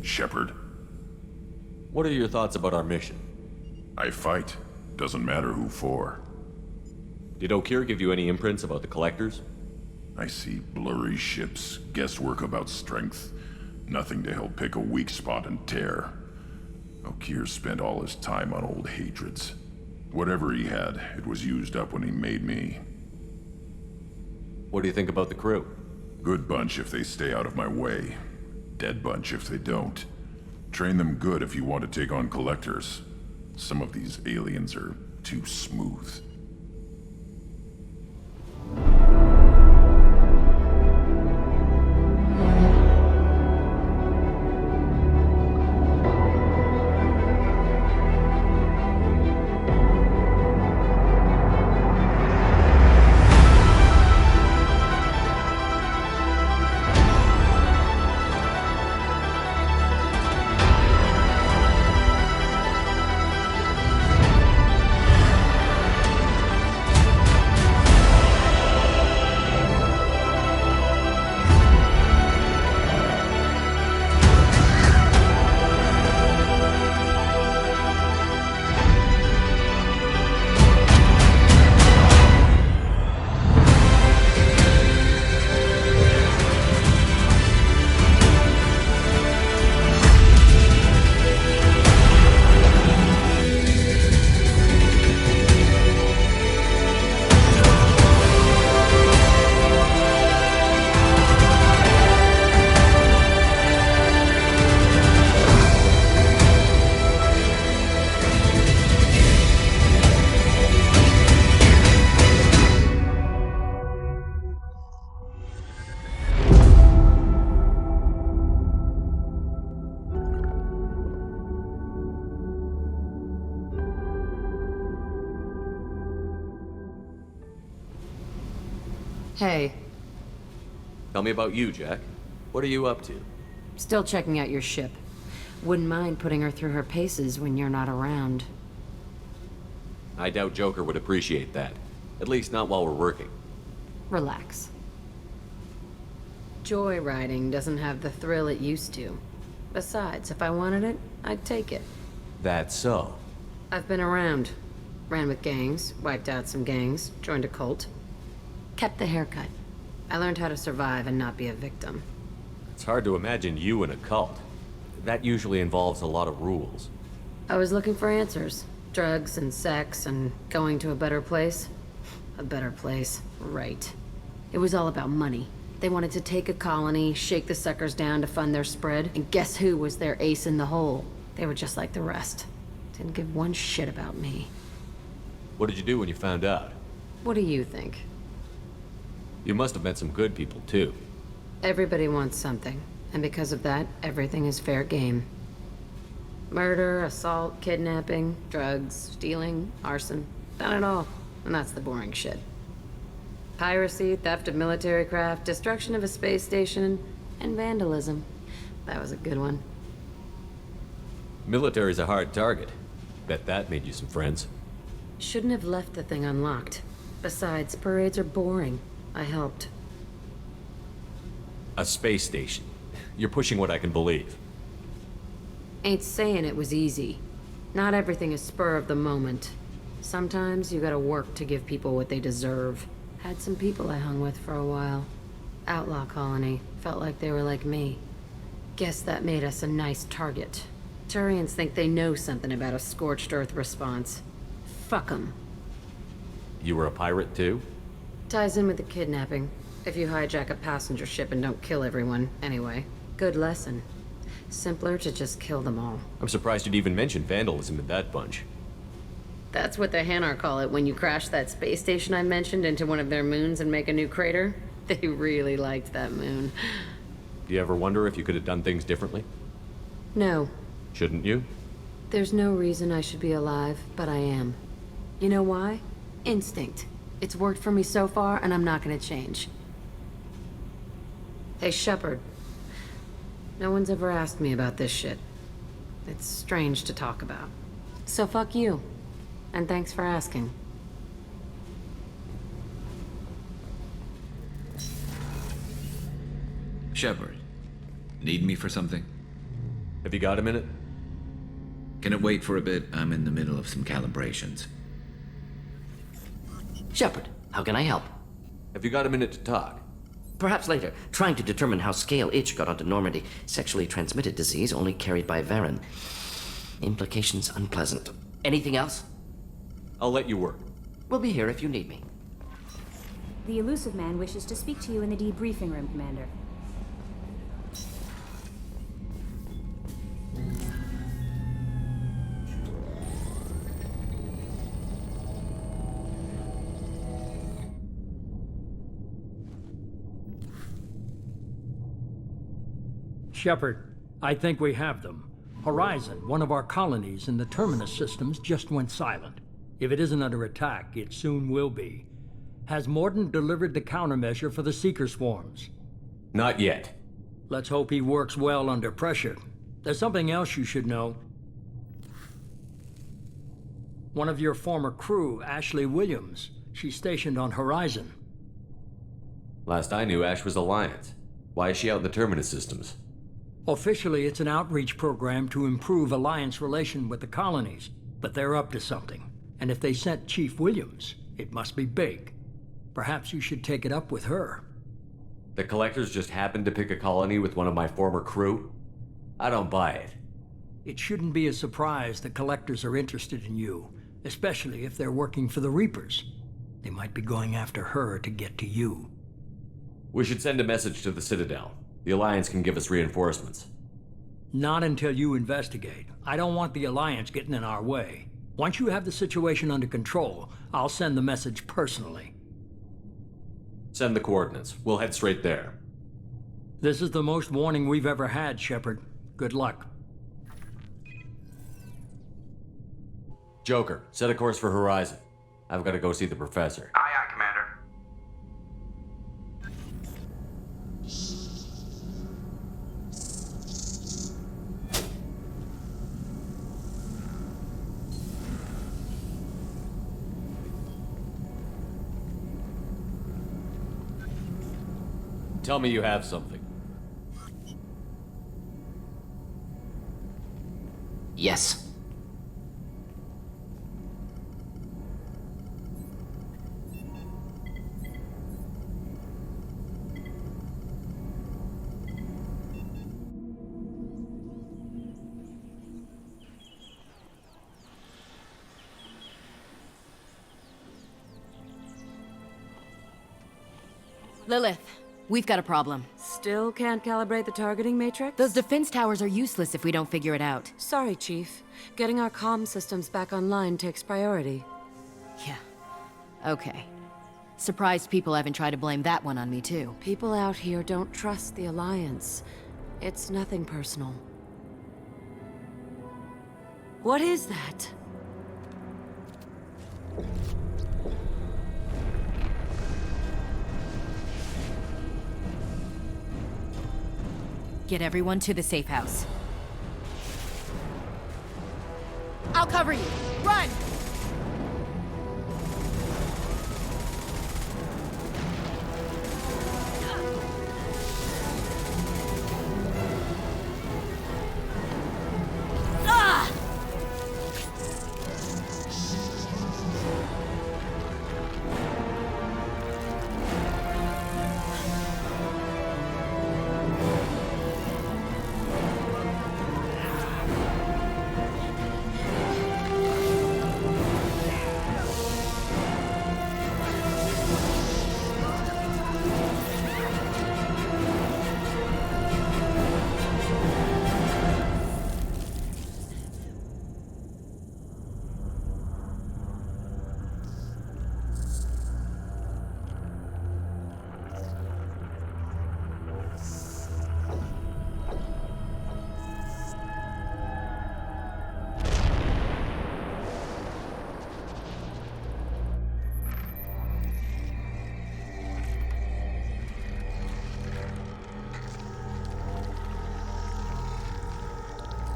Shepard. What are your thoughts about our mission? I fight. Doesn't matter who for. Did O'Keefe give you any imprints about the Collectors? I see blurry ships, guesswork about strength. Nothing to help pick a weak spot and tear. O'Keefe spent all his time on old hatreds. Whatever he had, it was used up when he made me. What do you think about the crew? Good bunch if they stay out of my way. Dead bunch if they don't. Train them good if you want to take on Collectors. Some of these aliens are too smooth. Hey, Tell me about you, Jack. What are you up to? still checking out your ship. Wouldn't mind putting her through her paces when you're not around. I doubt Joker would appreciate that. At least not while we're working. Relax. Joyriding doesn't have the thrill it used to. Besides, if I wanted it, I'd take it. That's so. I've been around. Ran with gangs, wiped out some gangs, joined a cult. Kept the haircut. I learned how to survive and not be a victim. It's hard to imagine you in a cult. That usually involves a lot of rules. I was looking for answers. Drugs and sex and going to a better place. A better place, right. It was all about money. They wanted to take a colony, shake the suckers down to fund their spread, and guess who was their ace in the hole? They were just like the rest. Didn't give one shit about me. What did you do when you found out? What do you think? You must have met some good people, too. Everybody wants something, and because of that, everything is fair game. Murder, assault, kidnapping, drugs, stealing, arson. Done it all. And that's the boring shit. Piracy, theft of military craft, destruction of a space station, and vandalism. That was a good one. Military's a hard target. Bet that made you some friends. Shouldn't have left the thing unlocked. Besides, parades are boring. I helped. A space station. You're pushing what I can believe. Ain't saying it was easy. Not everything is spur of the moment. Sometimes you gotta work to give people what they deserve. Had some people I hung with for a while. Outlaw colony. Felt like they were like me. Guess that made us a nice target. Turians think they know something about a scorched earth response. Fuck 'em. You were a pirate, too? Ties in with the kidnapping. If you hijack a passenger ship and don't kill everyone, anyway. Good lesson. Simpler to just kill them all. I'm surprised you'd even mention vandalism in that bunch. That's what the Hanar call it when you crash that space station I mentioned into one of their moons and make a new crater. They really liked that moon. Do you ever wonder if you could have done things differently? No. Shouldn't you? There's no reason I should be alive, but I am. You know why? Instinct. It's worked for me so far, and I'm not gonna change. Hey, Shepard. No one's ever asked me about this shit. It's strange to talk about. So fuck you. And thanks for asking. Shepard, need me for something? Have you got a minute? Can it wait for a bit? I'm in the middle of some calibrations. Shepard, how can I help? Have you got a minute to talk? Perhaps later. Trying to determine how scale itch got onto Normandy. Sexually transmitted disease only carried by Varen. Implications unpleasant. Anything else? I'll let you work. We'll be here if you need me. The elusive man wishes to speak to you in the debriefing room, Commander. Shepard, I think we have them. Horizon, one of our colonies in the Terminus systems, just went silent. If it isn't under attack, it soon will be. Has Mordin delivered the countermeasure for the Seeker swarms? Not yet. Let's hope he works well under pressure. There's something else you should know. One of your former crew, Ashley Williams, she's stationed on Horizon. Last I knew, Ash was Alliance. Why is she out in the Terminus systems? Officially, it's an outreach program to improve Alliance relation with the colonies, but they're up to something. And if they sent Chief Williams, it must be big. Perhaps you should take it up with her. The Collectors just happened to pick a colony with one of my former crew? I don't buy it. It shouldn't be a surprise the Collectors are interested in you, especially if they're working for the Reapers. They might be going after her to get to you. We should send a message to the Citadel. The Alliance can give us reinforcements. Not until you investigate. I don't want the Alliance getting in our way. Once you have the situation under control, I'll send the message personally. Send the coordinates. We'll head straight there. This is the most warning we've ever had, Shepard. Good luck. Joker, set a course for Horizon. I've got to go see the Professor. Aye, aye, Commander. Tell me you have something. Yes. Lilith, we've got a problem. Still can't calibrate the targeting matrix? Those defense towers are useless if we don't figure it out. Sorry, Chief. Getting our comm systems back online takes priority. Yeah. Okay. Surprised people haven't tried to blame that one on me, too. People out here don't trust the Alliance. It's nothing personal. What is that? Get everyone to the safe house. I'll cover you. Run!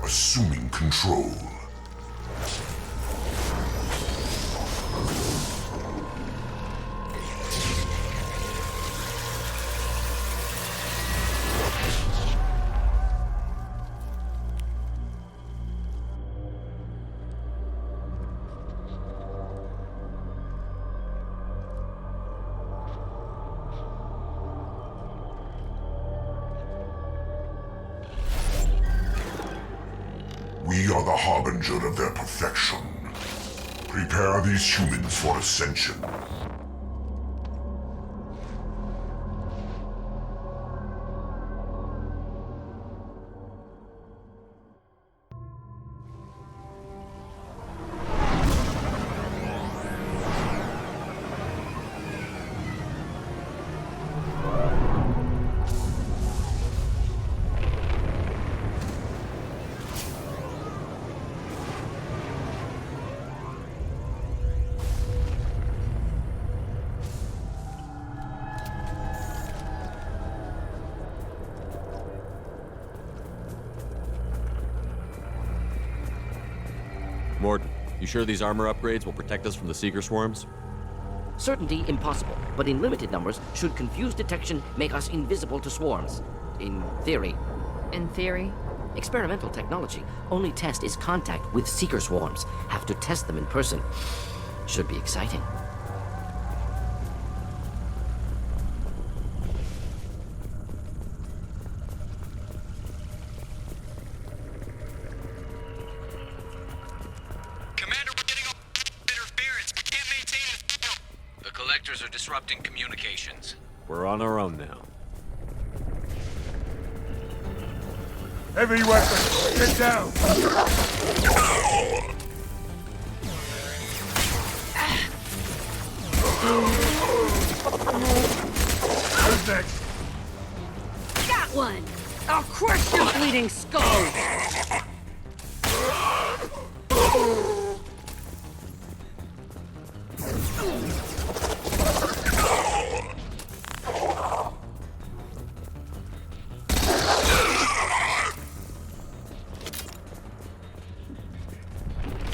Assuming control. We are the harbinger of their perfection. Prepare these humans for ascension. Morton, you sure these armor upgrades will protect us from the Seeker swarms? Certainty impossible, but in limited numbers, should confused detection make us invisible to swarms. In theory. In theory? Experimental technology. Only test is contact with Seeker swarms. Have to test them in person. Should be exciting. Commander, we're getting all interference. We can't maintain the signal. The collectors are disrupting communications. We're on our own now. Heavy weapon! Get down! Who's next? Got one! I'll crush your bleeding skull!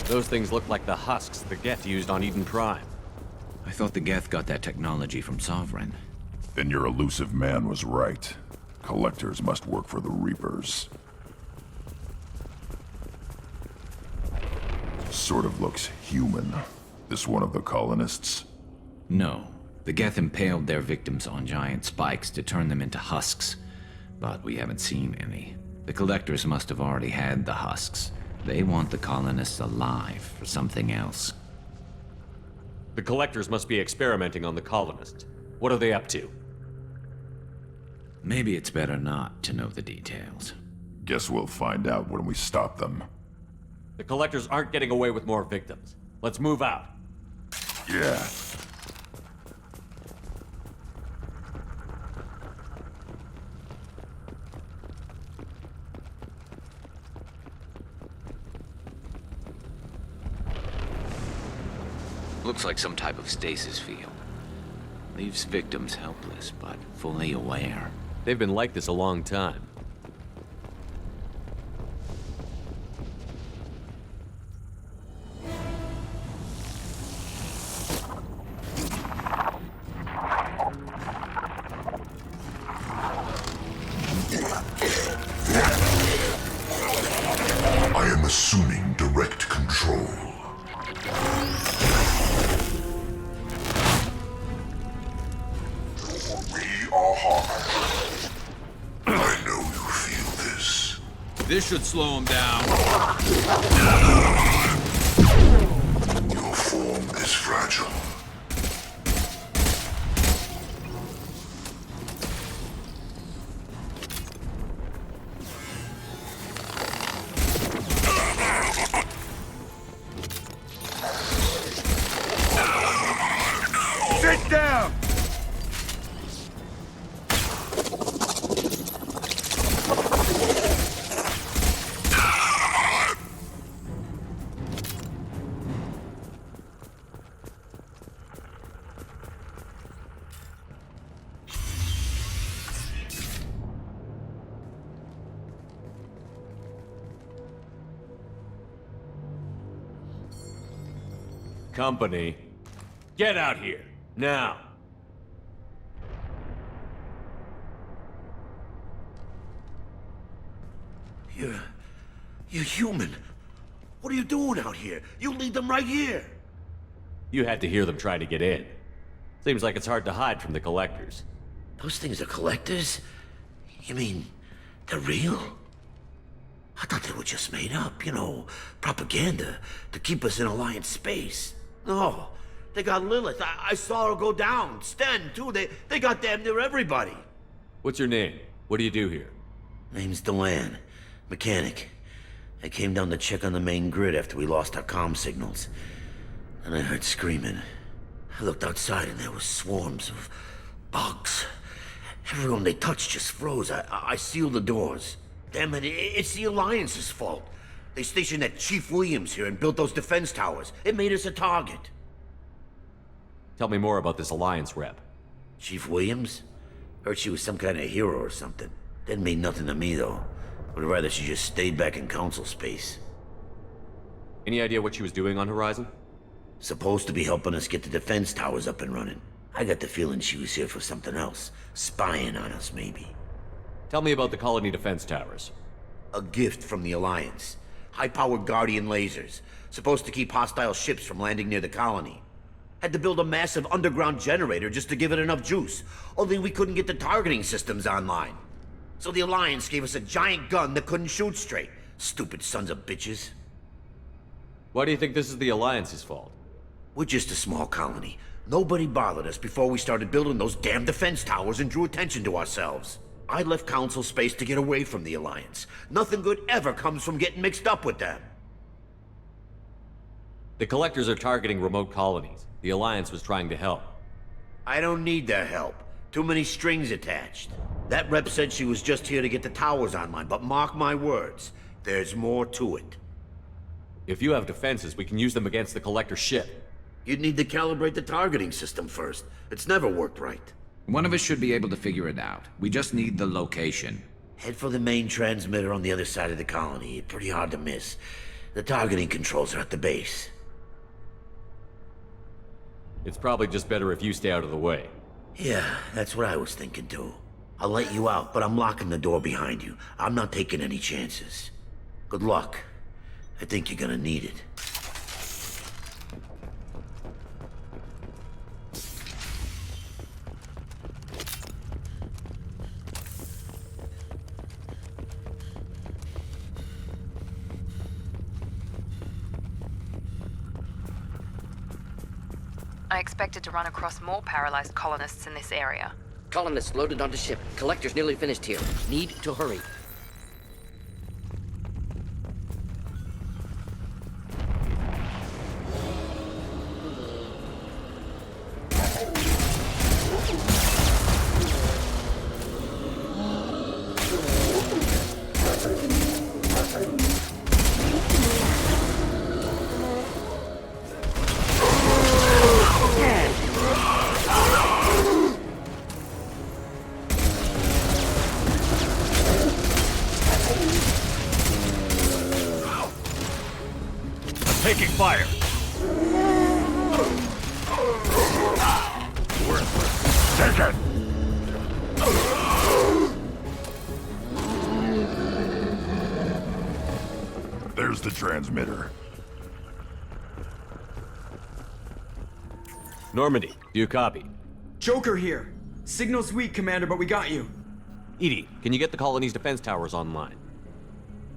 Those things look like the husks the Geth used on Eden Prime. I thought the Geth got that technology from Sovereign. Then your elusive man was right. Collectors must work for the Reapers. Sort of looks human. This one of the colonists? No. The Geth impaled their victims on giant spikes to turn them into husks. But we haven't seen any. The collectors must have already had the husks. They want the colonists alive for something else. The collectors must be experimenting on the colonists. What are they up to? Maybe it's better not to know the details. Guess we'll find out when we stop them. The collectors aren't getting away with more victims. Let's move out. Yeah. Looks like some type of stasis field. Leaves victims helpless, but fully aware. They've been like this a long time. I am assuming direct control. I know you feel this. This should slow him down. Your form is fragile. Sit down! Company, get out here, now! You're human. What are you doing out here? You lead them right here. You had to hear them try to get in. Seems like it's hard to hide from the collectors. Those things are collectors? You mean, they're real? thought they were just made up, propaganda to keep us in Alliance space. No, they got Lilith. I saw her go down. Sten, too. They got damn near everybody. What's your name? What do you do here? Name's Delan, mechanic. I came down to check on the main grid after we lost our comm signals. And I heard screaming. I looked outside and there were swarms of bugs. Everyone they touched just froze. I sealed the doors. Damn it, it's the Alliance's fault. They stationed that Chief Williams here and built those defense towers. It made us a target. Tell me more about this Alliance rep. Chief Williams? Heard she was some kind of hero or something. Didn't mean nothing to me, though. Would rather she just stayed back in Council space. Any idea what she was doing on Horizon? Supposed to be helping us get the defense towers up and running. I got the feeling she was here for something else. Spying on us, maybe. Tell me about the colony defense towers. A gift from the Alliance. High-powered Guardian lasers. Supposed to keep hostile ships from landing near the colony. Had to build a massive underground generator just to give it enough juice. Only we couldn't get the targeting systems online. So the Alliance gave us a giant gun that couldn't shoot straight. Stupid sons of bitches. Why do you think this is the Alliance's fault? We're just a small colony. Nobody bothered us before we started building those damn defense towers and drew attention to ourselves. I left Council space to get away from the Alliance. Nothing good ever comes from getting mixed up with them. The Collectors are targeting remote colonies. The Alliance was trying to help. I don't need their help. Too many strings attached. That rep said she was just here to get the towers online, but mark my words, there's more to it. If you have defenses, we can use them against the Collector ship. You'd need to calibrate the targeting system first. It's never worked right. One of us should be able to figure it out. We just need the location. Head for the main transmitter on the other side of the colony. Pretty hard to miss. The targeting controls are at the base. It's probably just better if you stay out of the way. Yeah, that's what I was thinking too. I'll let you out, but I'm locking the door behind you. I'm not taking any chances. Good luck. I think you're gonna need it. I expected to run across more paralyzed colonists in this area. Colonists loaded onto ship. Collector's nearly finished here. Need to hurry. Taking fire! Take it! There's the transmitter. Normandy, do you copy? Joker here. Signal's weak, Commander, but we got you. Edie, can you get the colony's defense towers online?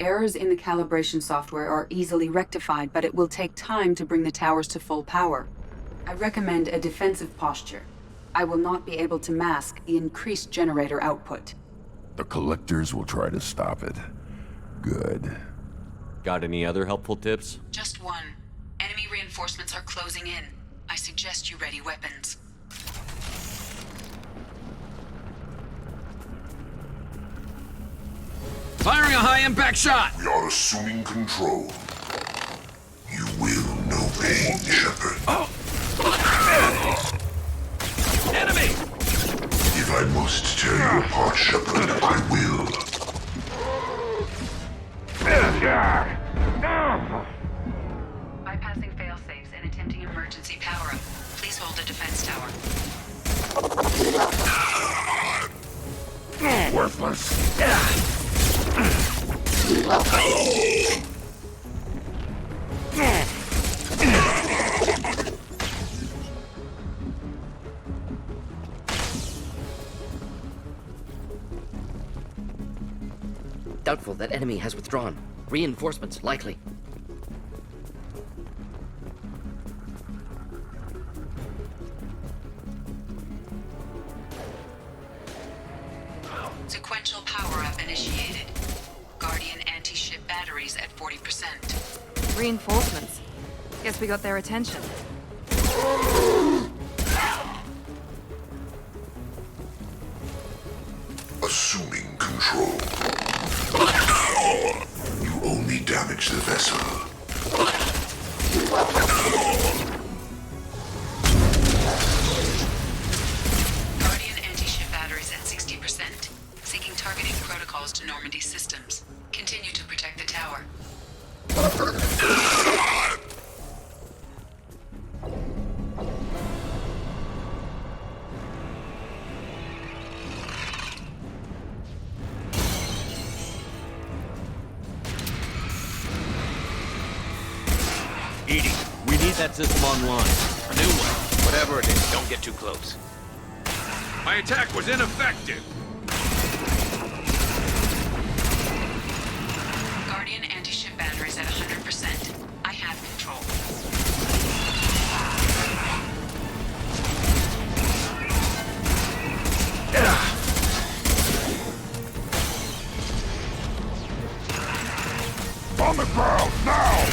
Errors in the calibration software are easily rectified, but it will take time to bring the towers to full power. I recommend a defensive posture. I will not be able to mask the increased generator output. The Collectors will try to stop it. Good. Got any other helpful tips? Just one. Enemy reinforcements are closing in. I suggest you ready weapons. Firing a high-impact shot! We are assuming control. You will know pain, Shepard. Enemy! If I must tear you apart, Shepard, I will. Bypassing fail-safes and attempting emergency power-up. Please hold the defense tower. Worthless. Doubtful that enemy has withdrawn. Reinforcements, likely. Sequential power-up initiated. Guardian anti-ship batteries at 40%. Reinforcements. Guess we got their attention. Assuming control. You only damage the vessel. Guardian anti-ship batteries at 60%. Seeking targeting protocols to Normandy systems. Continue to protect the tower. Edie, we need that system online. A new one. Whatever it is, don't get too close. My attack was ineffective. Guardian anti-ship batteries at 100%. I have control. On the ground, now!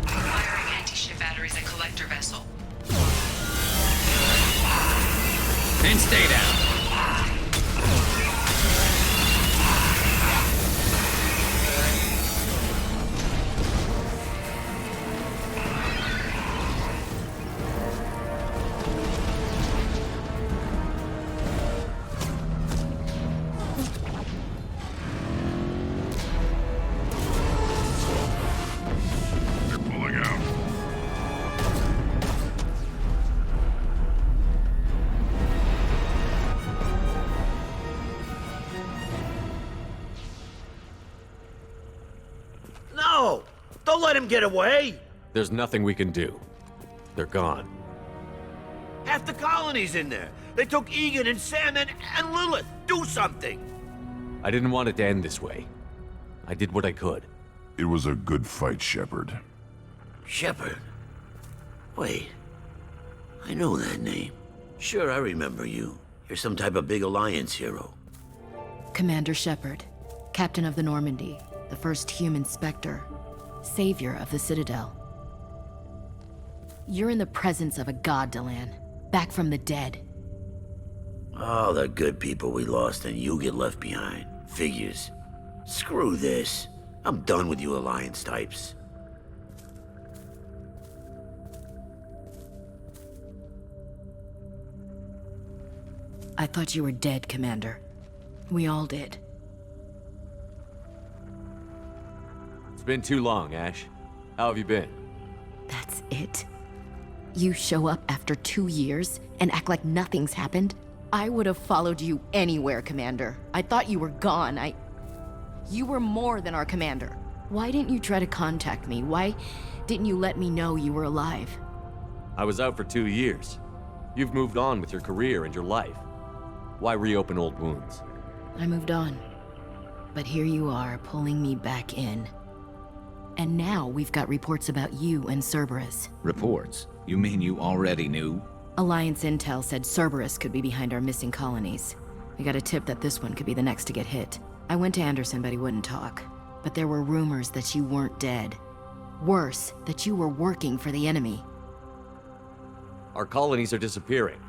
Firing anti-ship batteries at collector vessel. And stay down. They're pulling out. No! Don't let him get away! There's nothing we can do. They're gone. Half the colony's in there. They took Egan and Sam and Lilith. Do something! I didn't want it to end this way. I did what I could. It was a good fight, Shepard. Shepard? Wait. I know that name. Sure, I remember you. You're some type of big Alliance hero. Commander Shepard, Captain of the Normandy, the first human Spectre, savior of the Citadel. You're in the presence of a god, Delan, back from the dead. All the good people we lost and you get left behind. Figures. Screw this. I'm done with you Alliance types. I thought you were dead, Commander. We all did. It's been too long, Ash. How have you been? That's it? You show up after 2 years and act like nothing's happened? I would have followed you anywhere, Commander. I thought you were gone. You were more than our commander. Why didn't you try to contact me? Why didn't you let me know you were alive? I was out for 2 years. You've moved on with your career and your life. Why reopen old wounds? I moved on. But here you are, pulling me back in. And now we've got reports about you and Cerberus. Reports? You mean you already knew? Alliance intel said Cerberus could be behind our missing colonies. We got a tip that this one could be the next to get hit. I went to Anderson, but he wouldn't talk. But there were rumors that you weren't dead. Worse, that you were working for the enemy. Our colonies are disappearing.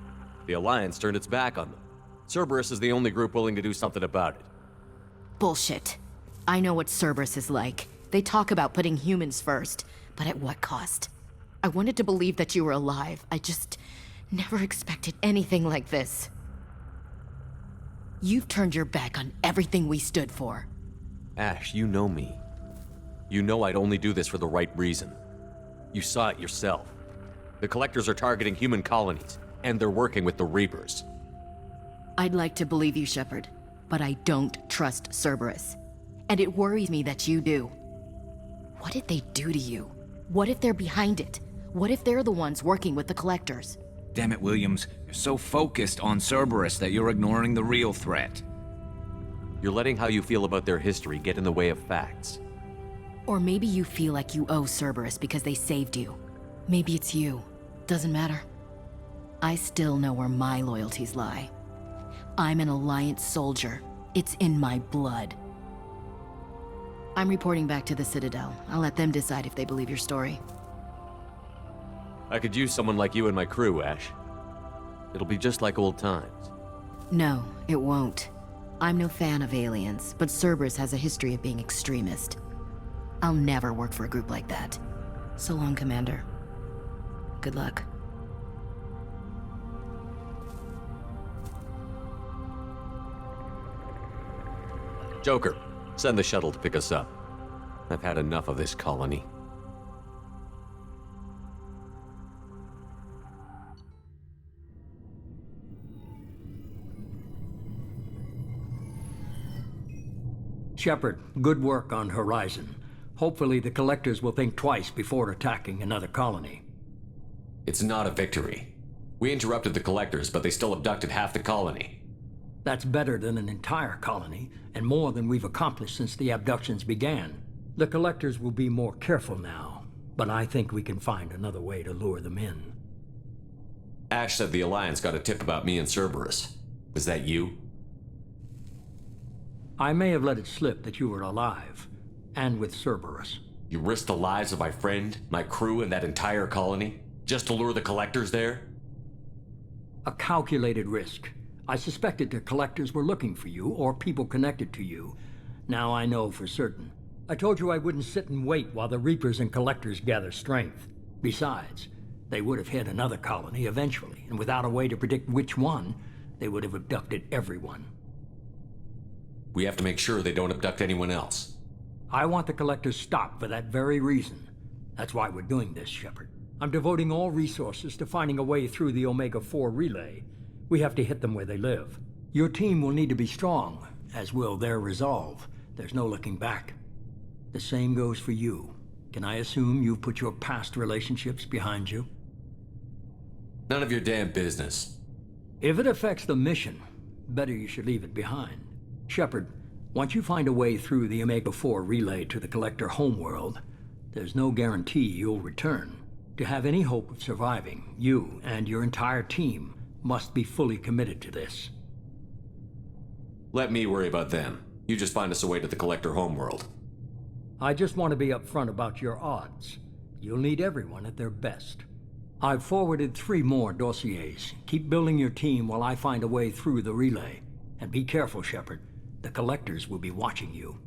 The Alliance turned its back on them. Cerberus is the only group willing to do something about it. Bullshit. I know what Cerberus is like. They talk about putting humans first, but at what cost? I wanted to believe that you were alive. I just never expected anything like this. You've turned your back on everything we stood for. Ash, you know me. You know I'd only do this for the right reason. You saw it yourself. The Collectors are targeting human colonies, and they're working with the Reapers. I'd like to believe you, Shepard, but I don't trust Cerberus. And it worries me that you do. What did they do to you? What if they're behind it? What if they're the ones working with the Collectors? Damn it, Williams. You're so focused on Cerberus that you're ignoring the real threat. You're letting how you feel about their history get in the way of facts. Or maybe you feel like you owe Cerberus because they saved you. Maybe it's you. Doesn't matter. I still know where my loyalties lie. I'm an Alliance soldier. It's in my blood. I'm reporting back to the Citadel. I'll let them decide if they believe your story. I could use someone like you in my crew, Ash. It'll be just like old times. No, it won't. I'm no fan of aliens, but Cerberus has a history of being extremist. I'll never work for a group like that. So long, Commander. Good luck. Joker, send the shuttle to pick us up. I've had enough of this colony. Shepard, good work on Horizon. Hopefully the Collectors will think twice before attacking another colony. It's not a victory. We interrupted the Collectors, but they still abducted half the colony. That's better than an entire colony, and more than we've accomplished since the abductions began. The Collectors will be more careful now, but I think we can find another way to lure them in. Ash said the Alliance got a tip about me and Cerberus. Was that you? I may have let it slip that you were alive, and with Cerberus. You risked the lives of my friend, my crew, and that entire colony, just to lure the Collectors there? A calculated risk. I suspected the Collectors were looking for you, or people connected to you. Now I know for certain. I told you I wouldn't sit and wait while the Reapers and Collectors gather strength. Besides, they would have hit another colony eventually, and without a way to predict which one, they would have abducted everyone. We have to make sure they don't abduct anyone else. I want the Collectors stopped for that very reason. That's why we're doing this, Shepard. I'm devoting all resources to finding a way through the Omega-4 relay. We have to hit them where they live. Your team will need to be strong, as will their resolve. There's no looking back. The same goes for you. Can I assume you've put your past relationships behind you? None of your damn business. If it affects the mission, better you should leave it behind. Shepard, once you find a way through the Omega-4 relay to the Collector homeworld, there's no guarantee you'll return. To have any hope of surviving, you and your entire team must be fully committed to this. Let me worry about them. You just find us a way to the Collector homeworld. I just want to be upfront about your odds. You'll need everyone at their best. I've forwarded 3 more dossiers. Keep building your team while I find a way through the relay. And be careful, Shepard. The Collectors will be watching you.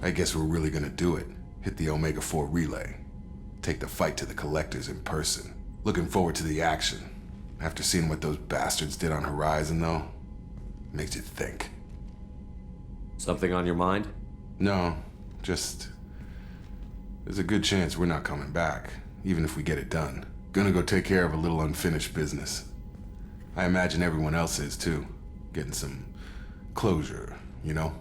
I guess we're really gonna do it. Hit the Omega-4 relay. Take the fight to the Collectors in person. Looking forward to the action. After seeing what those bastards did on Horizon, though, makes you think. Something on your mind? No, just... there's a good chance we're not coming back, even if we get it done. Gonna go take care of a little unfinished business. I imagine everyone else is, too. Getting some closure, you know?